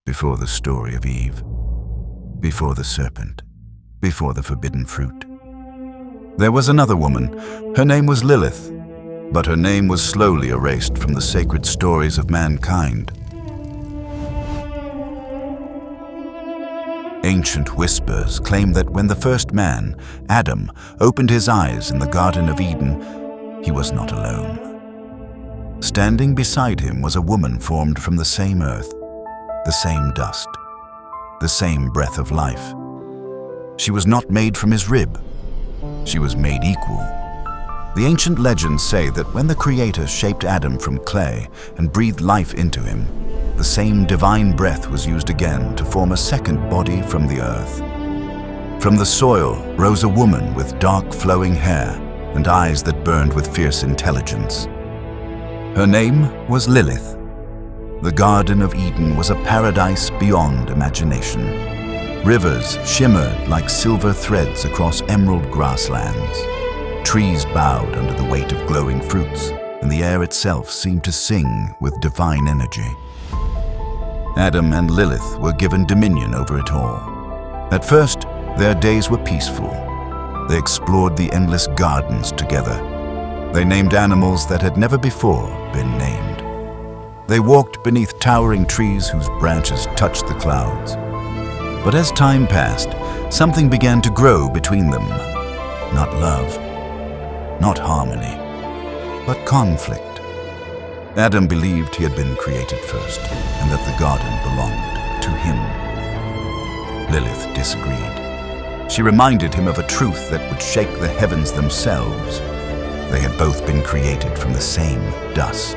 before the story of Eve, before the serpent, before the forbidden fruit. There was another woman. Her name was Lilith, but her name was slowly erased from the sacred stories of mankind. Ancient whispers claim that when the first man, Adam, opened his eyes in the Garden of Eden, he was not alone. Standing beside him was a woman formed from the same earth, the same dust, the same breath of life. She was not made from his rib. She was made equal. The ancient legends say that when the Creator shaped Adam from clay and breathed life into him, the same divine breath was used again to form a second body from the earth. From the soil rose a woman with dark flowing hair and eyes that burned with fierce intelligence. Her name was Lilith. The Garden of Eden was a paradise beyond imagination. Rivers shimmered like silver threads across emerald grasslands. Trees bowed under the weight of glowing fruits, and the air itself seemed to sing with divine energy. Adam and Lilith were given dominion over it all. At first, their days were peaceful. They explored the endless gardens together. They named animals that had never before been named. They walked beneath towering trees whose branches touched the clouds. But as time passed, something began to grow between them. Not love, not harmony, but conflict. Adam believed he had been created first, and that the garden belonged to him. Lilith disagreed. She reminded him of a truth that would shake the heavens themselves. They had both been created from the same dust.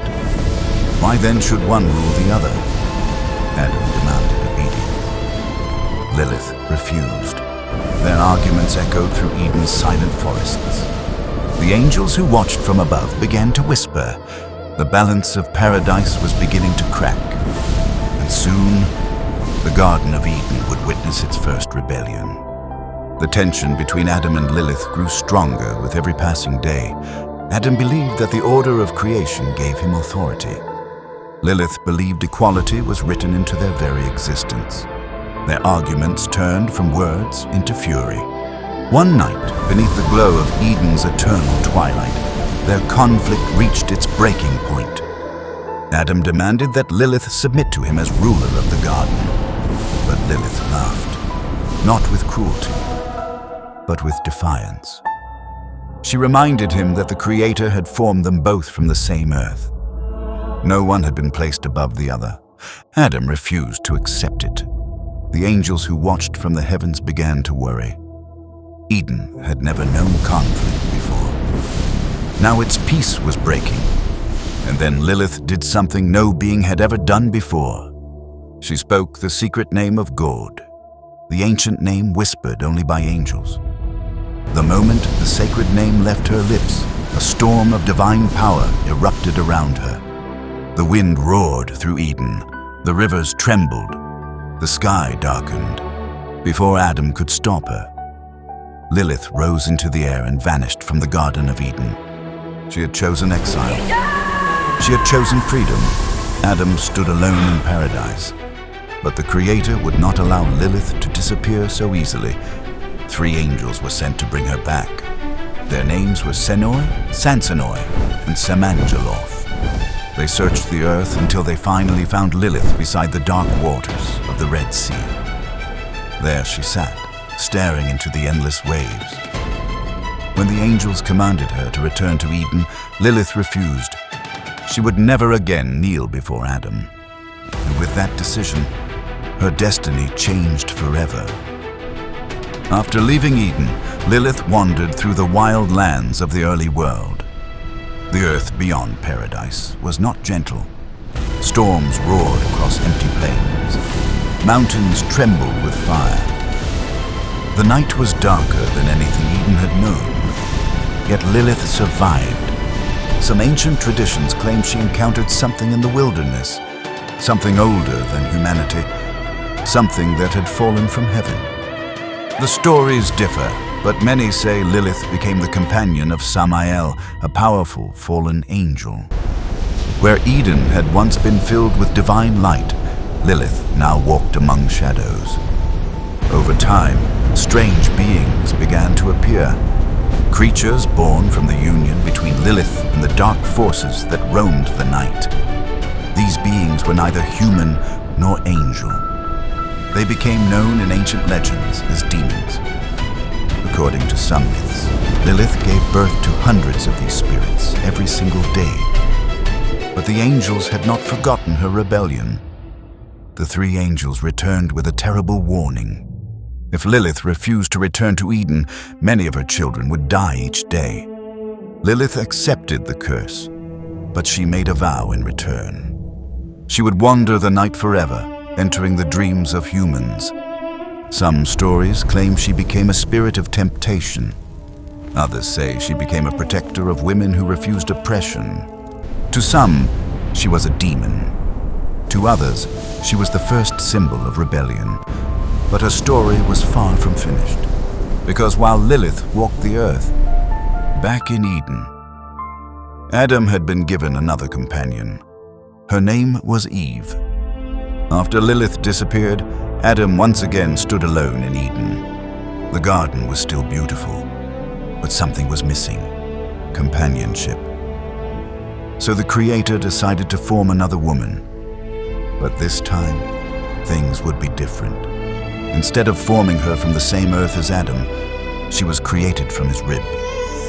Why then should one rule the other? Adam demanded obedience. Lilith refused. Their arguments echoed through Eden's silent forests. The angels who watched from above began to whisper. The balance of paradise was beginning to crack, and soon the Garden of Eden would witness its first rebellion. The tension between Adam and Lilith grew stronger with every passing day. Adam believed that the order of creation gave him authority. Lilith believed equality was written into their very existence. Their arguments turned from words into fury. One night, beneath the glow of Eden's eternal twilight, their conflict reached its breaking point. Adam demanded that Lilith submit to him as ruler of the garden. But Lilith laughed, not with cruelty, but with defiance. She reminded him that the Creator had formed them both from the same earth. No one had been placed above the other. Adam refused to accept it. The angels who watched from the heavens began to worry. Eden had never known conflict before. Now its peace was breaking. And then Lilith did something no being had ever done before. She spoke the secret name of God, the ancient name whispered only by angels. The moment the sacred name left her lips, a storm of divine power erupted around her. The wind roared through Eden. The rivers trembled. The sky darkened. Before Adam could stop her, Lilith rose into the air and vanished from the Garden of Eden. She had chosen exile. She had chosen freedom. Adam stood alone in paradise. But the Creator would not allow Lilith to disappear so easily. 3 angels were sent to bring her back. Their names were Senoi, Sansonoi, and Samangeloth. They searched the earth until they finally found Lilith beside the dark waters of the Red Sea. There she sat, staring into the endless waves. When the angels commanded her to return to Eden, Lilith refused. She would never again kneel before Adam. And with that decision, her destiny changed forever. After leaving Eden, Lilith wandered through the wild lands of the early world. The earth beyond paradise was not gentle. Storms roared across empty plains. Mountains trembled with fire. The night was darker than anything Eden had known. Yet Lilith survived. Some ancient traditions claim she encountered something in the wilderness, something older than humanity, something that had fallen from heaven. The stories differ, but many say Lilith became the companion of Samael, a powerful fallen angel. Where Eden had once been filled with divine light, Lilith now walked among shadows. Over time, strange beings began to appear. Creatures born from the union between Lilith and the dark forces that roamed the night. These beings were neither human nor angel. They became known in ancient legends as demons. According to some myths, Lilith gave birth to hundreds of these spirits every single day. But the angels had not forgotten her rebellion. The three angels returned with a terrible warning. If Lilith refused to return to Eden, many of her children would die each day. Lilith accepted the curse, but she made a vow in return. She would wander the night forever, entering the dreams of humans. Some stories claim she became a spirit of temptation. Others say she became a protector of women who refused oppression. To some, she was a demon. To others, she was the first symbol of rebellion. But her story was far from finished, because while Lilith walked the earth, back in Eden, Adam had been given another companion. Her name was Eve. After Lilith disappeared, Adam once again stood alone in Eden. The garden was still beautiful, but something was missing: companionship. So the Creator decided to form another woman. But this time, things would be different. Instead of forming her from the same earth as Adam, she was created from his rib.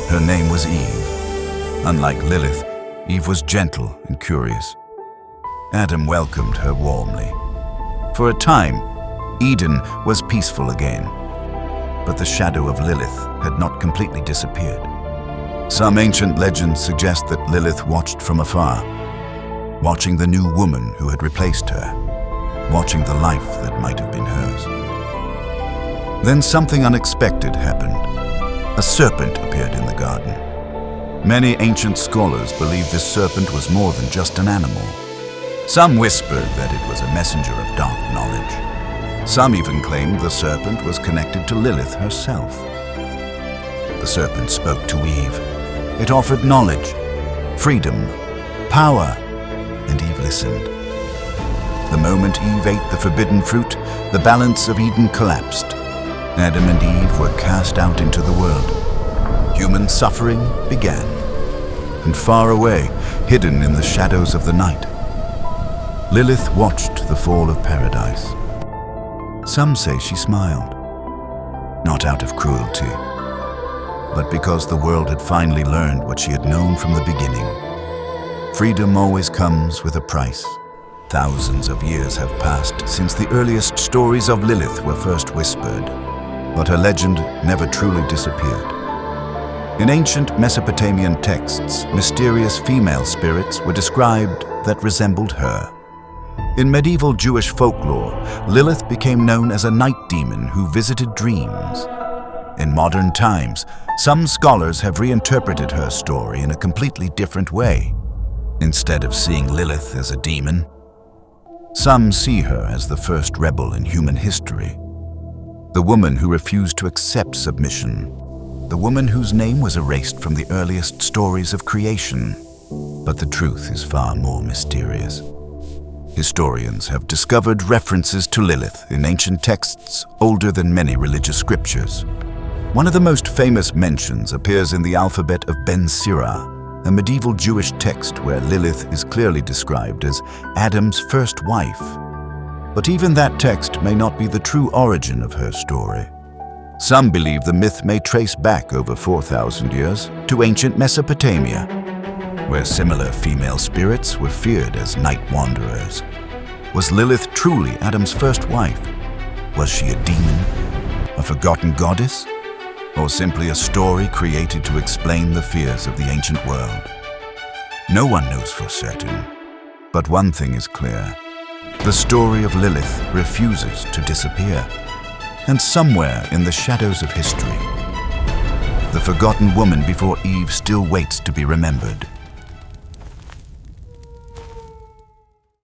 Her name was Eve. Unlike Lilith, Eve was gentle and curious. Adam welcomed her warmly. For a time, Eden was peaceful again. But the shadow of Lilith had not completely disappeared. Some ancient legends suggest that Lilith watched from afar, watching the new woman who had replaced her, watching the life that might have been hers. Then something unexpected happened. A serpent appeared in the garden. Many ancient scholars believe this serpent was more than just an animal. Some whispered that it was a messenger of dark knowledge. Some even claimed the serpent was connected to Lilith herself. The serpent spoke to Eve. It offered knowledge, freedom, power, and Eve listened. The moment Eve ate the forbidden fruit, the balance of Eden collapsed. Adam and Eve were cast out into the world. Human suffering began. And far away, hidden in the shadows of the night, Lilith watched the fall of paradise. Some say she smiled, not out of cruelty, but because the world had finally learned what she had known from the beginning. Freedom always comes with a price. Thousands of years have passed since the earliest stories of Lilith were first whispered, but her legend never truly disappeared. In ancient Mesopotamian texts, mysterious female spirits were described that resembled her. In medieval Jewish folklore, Lilith became known as a night demon who visited dreams. In modern times, some scholars have reinterpreted her story in a completely different way. Instead of seeing Lilith as a demon, some see her as the first rebel in human history. The woman who refused to accept submission. The woman whose name was erased from the earliest stories of creation. But the truth is far more mysterious. Historians have discovered references to Lilith in ancient texts older than many religious scriptures. One of the most famous mentions appears in the Alphabet of Ben Sira, a medieval Jewish text where Lilith is clearly described as Adam's first wife. But even that text may not be the true origin of her story. Some believe the myth may trace back over 4,000 years to ancient Mesopotamia, where similar female spirits were feared as night wanderers. Was Lilith truly Adam's first wife? Was she a demon, a forgotten goddess, or simply a story created to explain the fears of the ancient world? No one knows for certain, but one thing is clear. The story of Lilith refuses to disappear, and somewhere in the shadows of history, the forgotten woman before Eve still waits to be remembered.